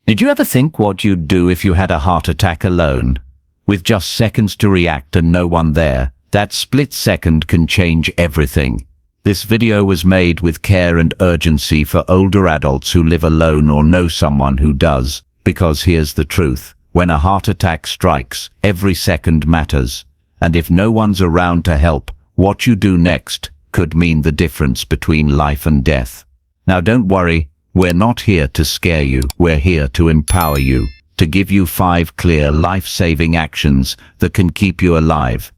Did you ever think what you'd do if you had a heart attack alone? With just seconds to react and no one there, that split second can change everything. This video was made with care and urgency for older adults who live alone or know someone who does, because here's the truth. When a heart attack strikes, every second matters. And if no one's around to help, what you do next could mean the difference between life and death. Now don't worry, we're not here to scare you, we're here to empower you, to give you 5 clear life-saving actions that can keep you alive.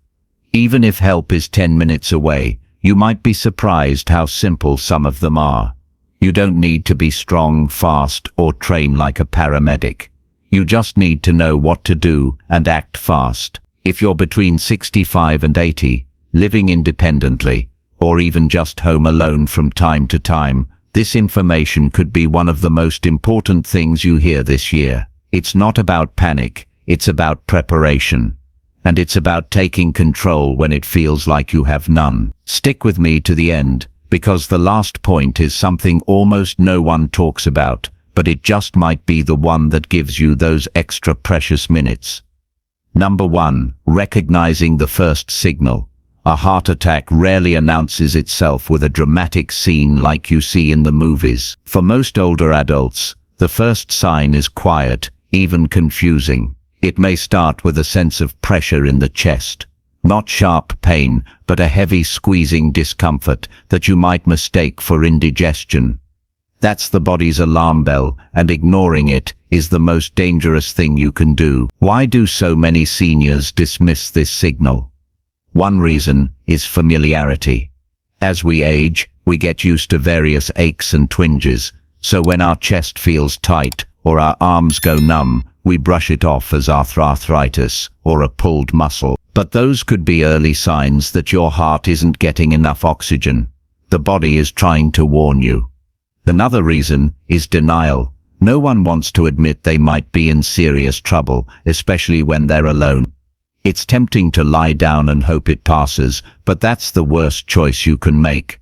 Even if help is 10 minutes away, you might be surprised how simple some of them are. You don't need to be strong, fast, or train like a paramedic. You just need to know what to do and act fast. If you're between 65 and 80, living independently, or even just home alone from time to time, this information could be one of the most important things you hear this year. It's not about panic, it's about preparation. And it's about taking control when it feels like you have none. Stick with me to the end, because the last point is something almost no one talks about, but it just might be the one that gives you those extra precious minutes. Number 1. Recognizing the first signal. A heart attack rarely announces itself with a dramatic scene like you see in the movies. For most older adults, the first sign is quiet, even confusing. It may start with a sense of pressure in the chest. Not sharp pain, but a heavy squeezing discomfort that you might mistake for indigestion. That's the body's alarm bell, and ignoring it is the most dangerous thing you can do. Why do so many seniors dismiss this signal? One reason is familiarity. As we age, we get used to various aches and twinges, so when our chest feels tight or our arms go numb, we brush it off as arthritis or a pulled muscle. But those could be early signs that your heart isn't getting enough oxygen. The body is trying to warn you. Another reason is denial. No one wants to admit they might be in serious trouble, especially when they're alone. It's tempting to lie down and hope it passes, but that's the worst choice you can make.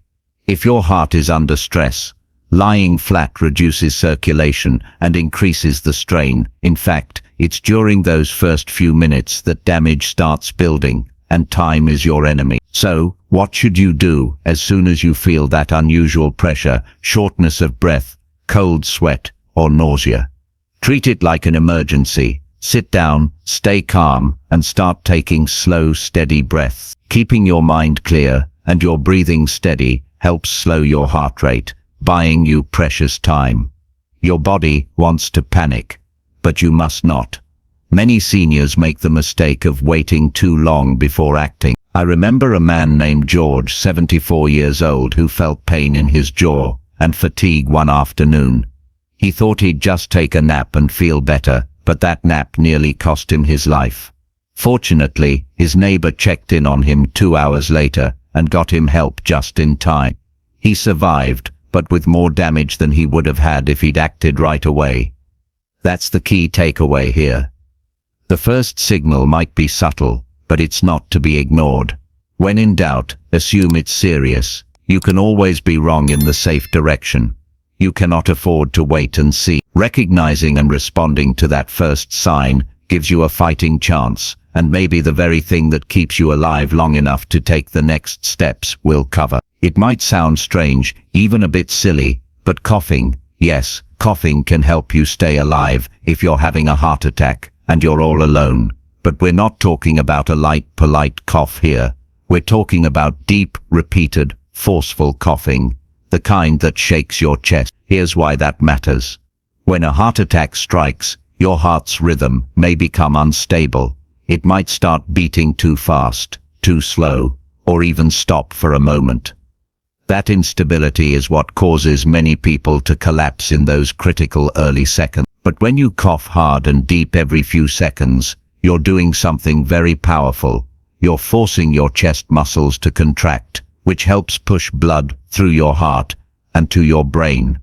If your heart is under stress, lying flat reduces circulation and increases the strain. In fact, it's during those first few minutes that damage starts building, and time is your enemy. So, what should you do as soon as you feel that unusual pressure, shortness of breath, cold sweat, or nausea? Treat it like an emergency. Sit down, stay calm, and start taking slow, steady breaths. Keeping your mind clear and your breathing steady helps slow your heart rate, buying you precious time. Your body wants to panic, but you must not. Many seniors make the mistake of waiting too long before acting. I remember a man named George, 74 years old, who felt pain in his jaw and fatigue one afternoon. He thought he'd just take a nap and feel better, but that nap nearly cost him his life. Fortunately, his neighbor checked in on him 2 hours later and got him help just in time. He survived, but with more damage than he would have had if he'd acted right away. That's the key takeaway here. The first signal might be subtle, but it's not to be ignored. When in doubt, assume it's serious. You can always be wrong in the safe direction. You cannot afford to wait and see. Recognizing and responding to that first sign gives you a fighting chance, and maybe the very thing that keeps you alive long enough to take the next steps will cover. It might sound strange, even a bit silly, but coughing, yes, coughing can help you stay alive if you're having a heart attack and you're all alone. But we're not talking about a light, polite cough here. We're talking about deep, repeated, forceful coughing, the kind that shakes your chest. Here's why that matters. When a heart attack strikes, your heart's rhythm may become unstable. It might start beating too fast, too slow, or even stop for a moment. That instability is what causes many people to collapse in those critical early seconds. But when you cough hard and deep every few seconds, you're doing something very powerful. You're forcing your chest muscles to contract, which helps push blood through your heart and to your brain.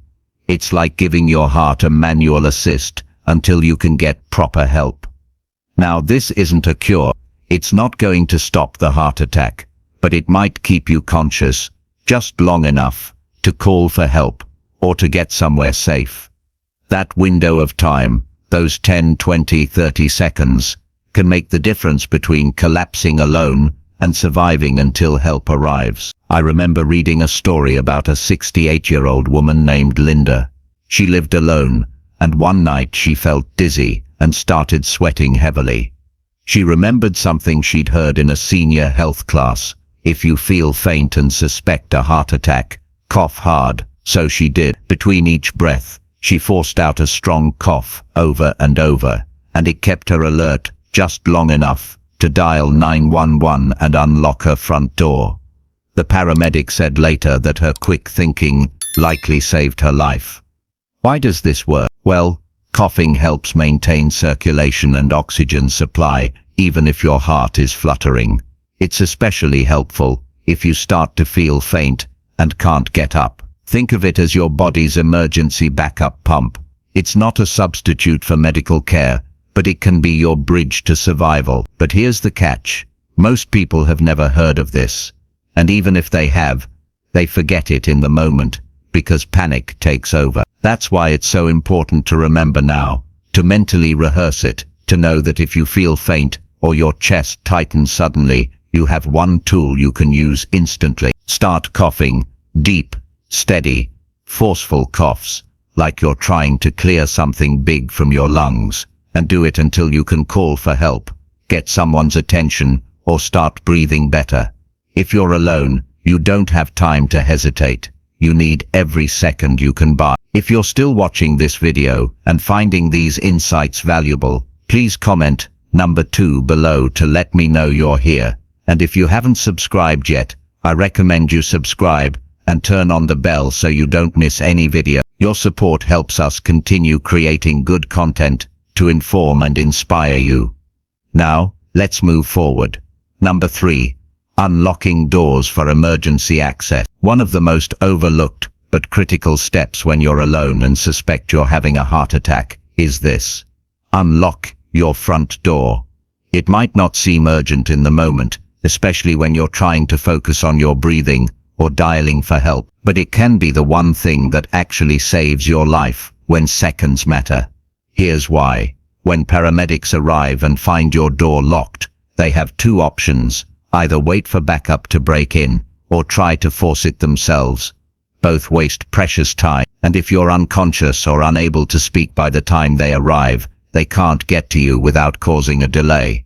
It's like giving your heart a manual assist until you can get proper help. Now, this isn't a cure. It's not going to stop the heart attack, but it might keep you conscious just long enough to call for help or to get somewhere safe. That window of time, those 10, 20, 30 seconds, can make the difference between collapsing alone and surviving until help arrives. I remember reading a story about a 68-year-old woman named Linda. She lived alone, and one night she felt dizzy and started sweating heavily. She remembered something she'd heard in a senior health class: if you feel faint and suspect a heart attack, cough hard. So she did. Between each breath, she forced out a strong cough over and over, and it kept her alert just long enough to dial 911 and unlock her front door. The paramedic said later that her quick thinking likely saved her life. Why does this work? Well, coughing helps maintain circulation and oxygen supply, even if your heart is fluttering. It's especially helpful if you start to feel faint and can't get up. Think of it as your body's emergency backup pump. It's not a substitute for medical care, but it can be your bridge to survival. But here's the catch. Most people have never heard of this. And even if they have, they forget it in the moment, because panic takes over. That's why it's so important to remember now, to mentally rehearse it, to know that if you feel faint or your chest tightens suddenly, you have one tool you can use instantly. Start coughing. Deep, steady, forceful coughs, like you're trying to clear something big from your lungs, and do it until you can call for help, get someone's attention, or start breathing better. If you're alone, you don't have time to hesitate. You need every second you can buy. If you're still watching this video and finding these insights valuable, please comment number 2 below to let me know you're here. And if you haven't subscribed yet, I recommend you subscribe and turn on the bell so you don't miss any video. Your support helps us continue creating good content to inform and inspire you. Now, let's move forward. Number 3. Unlocking doors for emergency access. One of the most overlooked but critical steps when you're alone and suspect you're having a heart attack is this: unlock your front door. It might not seem urgent in the moment, especially when you're trying to focus on your breathing or dialing for help, but it can be the one thing that actually saves your life when seconds matter. Here's why. When paramedics arrive and find your door locked, they have two options: either wait for backup to break in, or try to force it themselves. Both waste precious time, and if you're unconscious or unable to speak by the time they arrive, they can't get to you without causing a delay.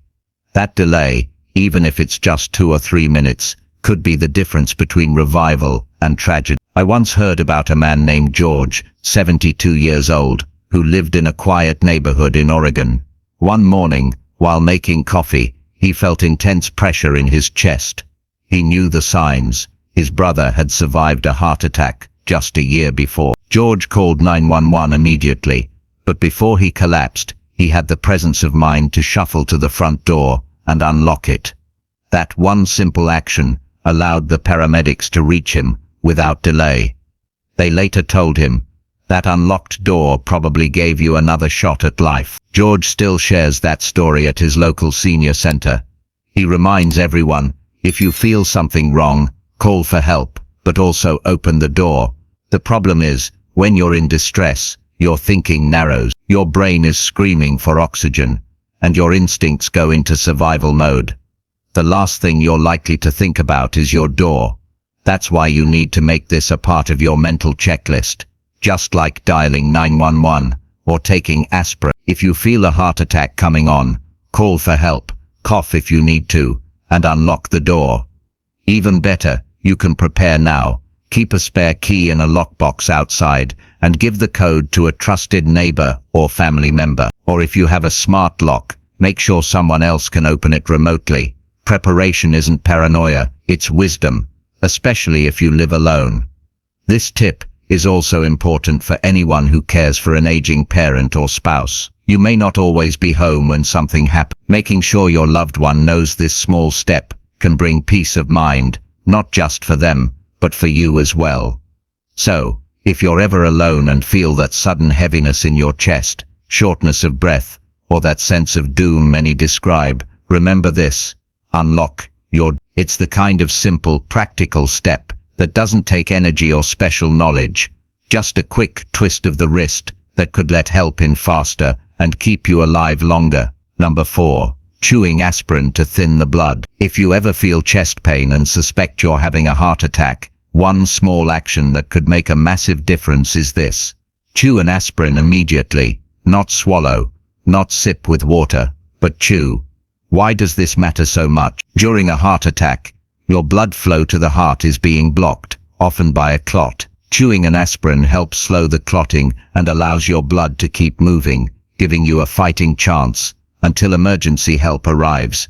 That delay, even if it's just 2 or 3 minutes, could be the difference between revival and tragedy. I once heard about a man named George, 72 years old, who lived in a quiet neighborhood in Oregon. One morning, while making coffee, he felt intense pressure in his chest. He knew the signs. His brother had survived a heart attack just a year before. George called 911 immediately, but before he collapsed, he had the presence of mind to shuffle to the front door and unlock it. That one simple action allowed the paramedics to reach him without delay. They later told him, "That unlocked door probably gave you another shot at life." George still shares that story at his local senior center. He reminds everyone, if you feel something wrong, call for help, but also open the door. The problem is, when you're in distress, your thinking narrows, your brain is screaming for oxygen, and your instincts go into survival mode. The last thing you're likely to think about is your door. That's why you need to make this a part of your mental checklist, just like dialing 911 or taking aspirin. If you feel a heart attack coming on, call for help, cough if you need to, and unlock the door. Even better, you can prepare now. Keep a spare key in a lockbox outside and give the code to a trusted neighbor or family member. Or if you have a smart lock, make sure someone else can open it remotely. Preparation isn't paranoia, it's wisdom, especially if you live alone. This tip is also important for anyone who cares for an aging parent or spouse. You may not always be home when something happens. Making sure your loved one knows this small step can bring peace of mind, not just for them, but for you as well. So, if you're ever alone and feel that sudden heaviness in your chest, shortness of breath, or that sense of doom many describe, remember this: unlock your. It's the kind of simple, practical step that doesn't take energy or special knowledge, just a quick twist of the wrist that could let help in faster and keep you alive longer. Number 4. Chewing aspirin to thin the blood. If you ever feel chest pain and suspect you're having a heart attack, one small action that could make a massive difference is this. Chew an aspirin immediately, not swallow, not sip with water, but chew. Why does this matter so much? During a heart attack, your blood flow to the heart is being blocked, often by a clot. Chewing an aspirin helps slow the clotting and allows your blood to keep moving, giving you a fighting chance until emergency help arrives.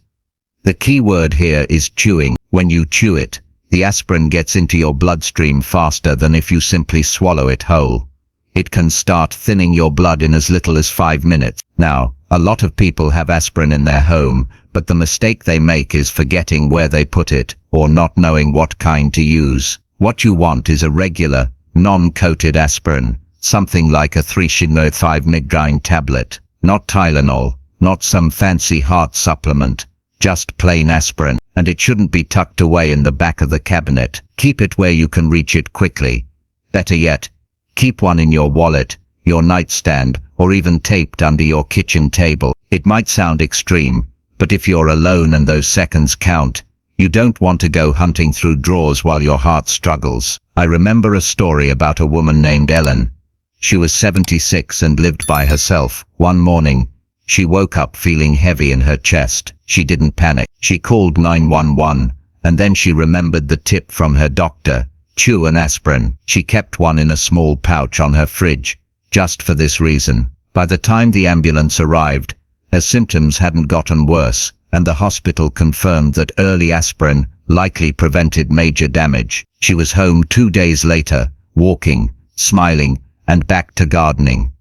The key word here is chewing. When you chew it, the aspirin gets into your bloodstream faster than if you simply swallow it whole. It can start thinning your blood in as little as 5 minutes. Now, a lot of people have aspirin in their home, but the mistake they make is forgetting where they put it or not knowing what kind to use. What you want is a regular, non-coated aspirin, something like a 3-5 mg tablet, not Tylenol, not some fancy heart supplement, just plain aspirin, and it shouldn't be tucked away in the back of the cabinet. Keep it where you can reach it quickly. Better yet, keep one in your wallet, your nightstand, or even taped under your kitchen table. It might sound extreme, but if you're alone and those seconds count, you don't want to go hunting through drawers while your heart struggles. I remember a story about a woman named Ellen. She was 76 and lived by herself. One morning, she woke up feeling heavy in her chest. She didn't panic. She called 911, and then she remembered the tip from her doctor: chew an aspirin. She kept one in a small pouch on her fridge, just for this reason. By the time the ambulance arrived, her symptoms hadn't gotten worse, and the hospital confirmed that early aspirin likely prevented major damage. She was home 2 days later, walking, smiling, and back to gardening.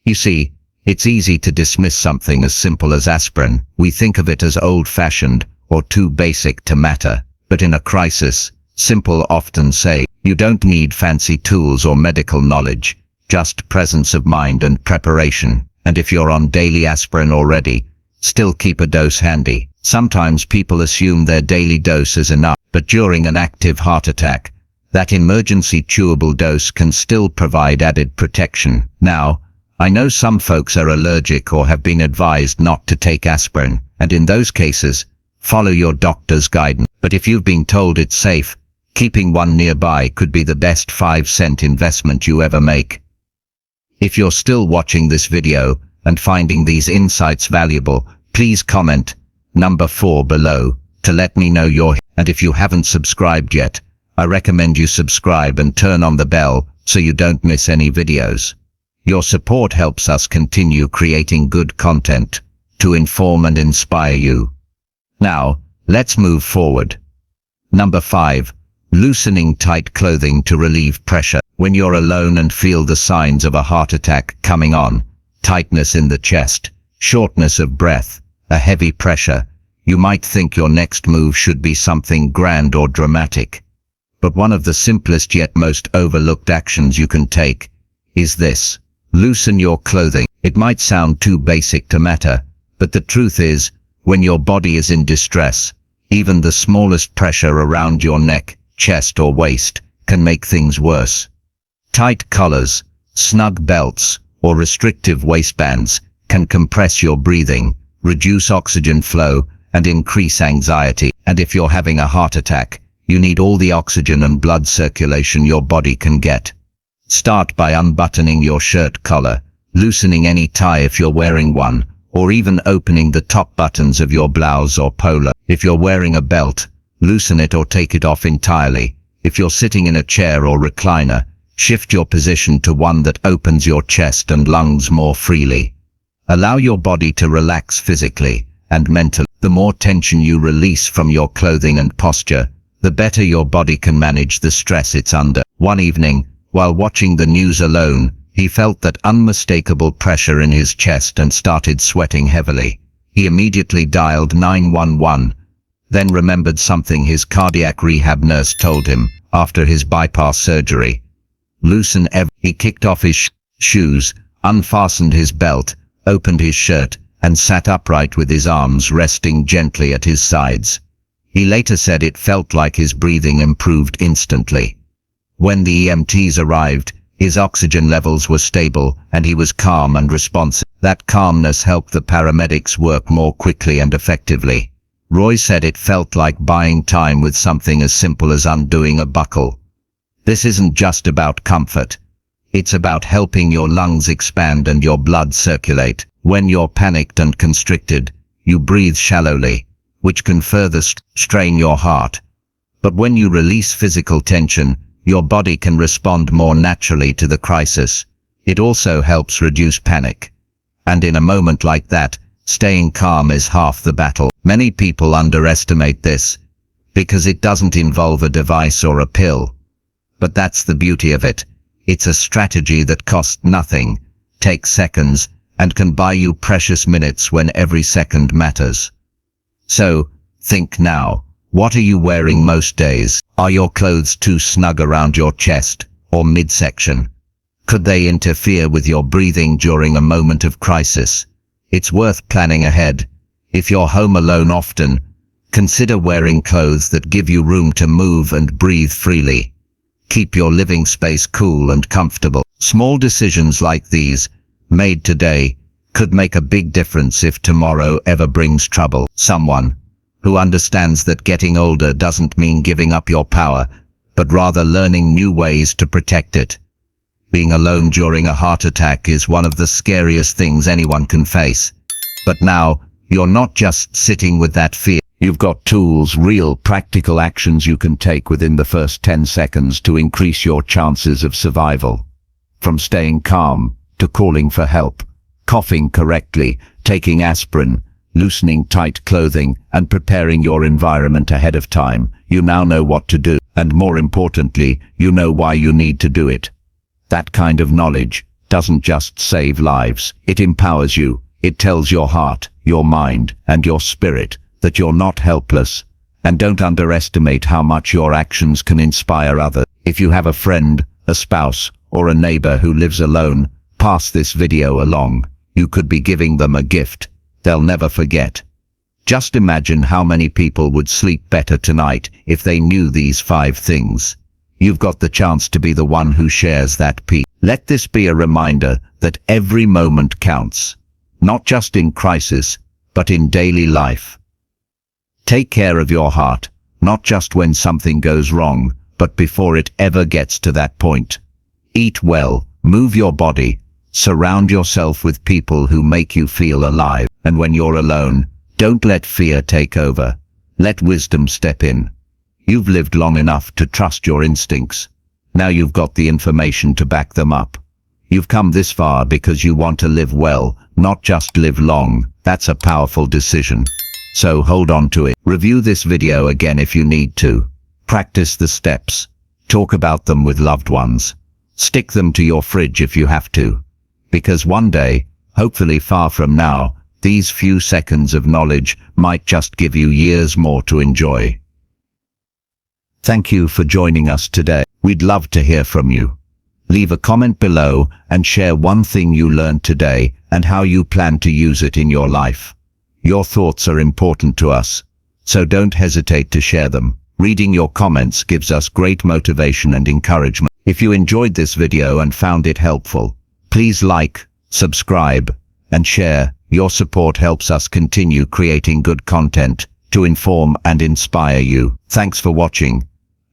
You see, it's easy to dismiss something as simple as aspirin. We think of it as old-fashioned or too basic to matter. But in a crisis, simple often say, you don't need fancy tools or medical knowledge, just presence of mind and preparation. And if you're on daily aspirin already, still keep a dose handy. Sometimes people assume their daily dose is enough, but during an active heart attack, that emergency chewable dose can still provide added protection. Now, I know some folks are allergic or have been advised not to take aspirin, and in those cases, follow your doctor's guidance. But if you've been told it's safe, keeping one nearby could be the best 5-cent investment you ever make. If you're still watching this video and finding these insights valuable, please comment number 4 below to let me know you're here. And if you haven't subscribed yet, I recommend you subscribe and turn on the bell so you don't miss any videos. Your support helps us continue creating good content to inform and inspire you. Now, let's move forward. Number 5. Loosening tight clothing to relieve pressure. When you're alone and feel the signs of a heart attack coming on, tightness in the chest, shortness of breath, a heavy pressure, you might think your next move should be something grand or dramatic. But one of the simplest yet most overlooked actions you can take is this: loosen your clothing. It might sound too basic to matter, but the truth is, when your body is in distress, even the smallest pressure around your neck, chest or waist can make things worse. Tight collars, snug belts, or restrictive waistbands can compress your breathing, reduce oxygen flow, and increase anxiety. And if you're having a heart attack, you need all the oxygen and blood circulation your body can get. Start by unbuttoning your shirt collar, loosening any tie if you're wearing one, or even opening the top buttons of your blouse or polo. If you're wearing a belt, loosen it or take it off entirely. If you're sitting in a chair or recliner, shift your position to one that opens your chest and lungs more freely. Allow your body to relax physically and mentally. The more tension you release from your clothing and posture, the better your body can manage the stress it's under. One evening, while watching the news alone, he felt that unmistakable pressure in his chest and started sweating heavily. He immediately dialed 911, then remembered something his cardiac rehab nurse told him after his bypass surgery. Loosen everything. He kicked off his shoes, unfastened his belt, opened his shirt, and sat upright with his arms resting gently at his sides. He later said it felt like his breathing improved instantly. When the EMTs arrived, His oxygen levels were stable, and he was calm and responsive. That calmness helped the paramedics work more quickly and effectively. Roy said it felt like buying time with something as simple as undoing a buckle. This isn't just about comfort. It's about helping your lungs expand and your blood circulate. When you're panicked and constricted, you breathe shallowly, which can further strain your heart. But when you release physical tension, your body can respond more naturally to the crisis. It also helps reduce panic. And in a moment like that, staying calm is half the battle. Many people underestimate this, because it doesn't involve a device or a pill. But that's the beauty of it. It's a strategy that costs nothing, takes seconds, and can buy you precious minutes when every second matters. So, think now. What are you wearing most days? Are your clothes too snug around your chest or midsection? Could they interfere with your breathing during a moment of crisis? It's worth planning ahead. If you're home alone often, consider wearing clothes that give you room to move and breathe freely. Keep your living space cool and comfortable. Small decisions like these, made today, could make a big difference if tomorrow ever brings trouble. Someone who understands that getting older doesn't mean giving up your power, but rather learning new ways to protect it. Being alone during a heart attack is one of the scariest things anyone can face. But now, you're not just sitting with that fear. You've got tools, real practical actions you can take within the first 10 seconds to increase your chances of survival. From staying calm, to calling for help, coughing correctly, taking aspirin, loosening tight clothing, and preparing your environment ahead of time, you now know what to do. And more importantly, you know why you need to do it. That kind of knowledge doesn't just save lives, it empowers you. It tells your heart, your mind, and your spirit that you're not helpless. And don't underestimate how much your actions can inspire others. If you have a friend, a spouse, or a neighbor who lives alone, pass this video along. You could be giving them a gift they'll never forget. Just imagine how many people would sleep better tonight if they knew these 5 things. You've got the chance to be the one who shares that peace. Let this be a reminder that every moment counts, not just in crisis, but in daily life. Take care of your heart, not just when something goes wrong, but before it ever gets to that point. Eat well, move your body, surround yourself with people who make you feel alive. And when you're alone, don't let fear take over. Let wisdom step in. You've lived long enough to trust your instincts. Now you've got the information to back them up. You've come this far because you want to live well, not just live long. That's a powerful decision. So hold on to it. Review this video again if you need to. Practice the steps. Talk about them with loved ones. Stick them to your fridge if you have to. Because one day, hopefully far from now, these few seconds of knowledge might just give you years more to enjoy. Thank you for joining us today. We'd love to hear from you. Leave a comment below and share one thing you learned today and how you plan to use it in your life. Your thoughts are important to us, so don't hesitate to share them. Reading your comments gives us great motivation and encouragement. If you enjoyed this video and found it helpful, please like, subscribe, and share. Your support helps us continue creating good content to inform and inspire you. Thanks for watching,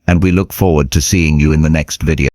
and we look forward to seeing you in the next video.